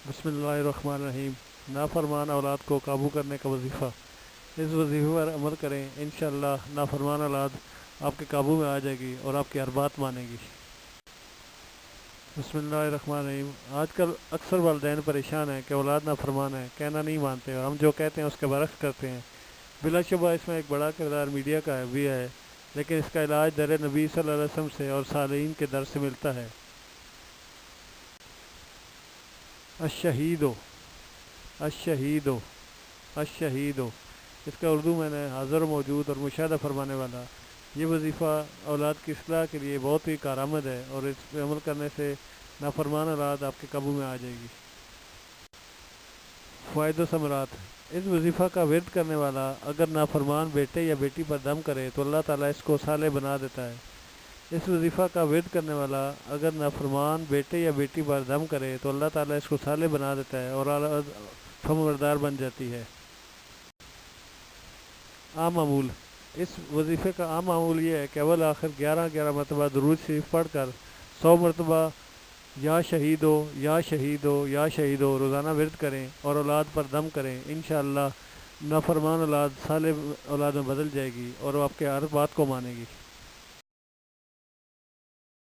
بسم اللہ الرحمن الرحیم۔ نافرمان اولاد کو قابو کرنے کا وظیفہ۔ اس وظیفے پر عمل کریں، انشاءاللہ نافرمان اولاد آپ کے قابو میں آ جائے گی اور آپ کی ہر بات مانے گی۔ بسم اللہ الرحمن الرحیم۔ آج کل اکثر والدین پریشان ہیں کہ اولاد نافرمان ہے، کہنا نہیں مانتے اور ہم جو کہتے ہیں اس کے برعکس کرتے ہیں۔ بلا شبہ اس میں ایک بڑا کردار میڈیا کا بھی ہے، لیکن اس کا علاج در نبی صلی اللہ علیہ وسلم سے اور صالحین کے در سے ملتا ہے۔ الشہیدو الشہیدو الشہیدو، اس کا اردو میں نے حاضر و موجود اور مشاہدہ فرمانے والا۔ یہ وظیفہ اولاد کی اصلاح کے لیے بہت ہی کارآمد ہے اور اس پہ عمل کرنے سے نافرمان اولاد آپ کے قابو میں آ جائے گی۔ فوائد و ثمرات۔ اس وظیفہ کا ورد کرنے والا اگر نافرمان بیٹے یا بیٹی پر دم کرے تو اللہ تعالیٰ اس کو صالح بنا دیتا ہے۔ اس وظیفہ کا ورد کرنے والا اگر نافرمان بیٹے یا بیٹی پر دم کرے تو اللہ تعالیٰ اس کو صالح بنا دیتا ہے اور فرمانبردار بن جاتی ہے۔ عام معمول۔ اس وظیفے کا عام معمول یہ ہے کہ اول آخر 11 مرتبہ درود شریف پڑھ کر 100 مرتبہ یا شہیدو یا شہیدو یا شہیدو روزانہ ورد کریں اور اولاد پر دم کریں۔ انشاءاللہ نافرمان اولاد صالح اولاد میں بدل جائے گی اور وہ آپ کے ہر بات کو مانے گی۔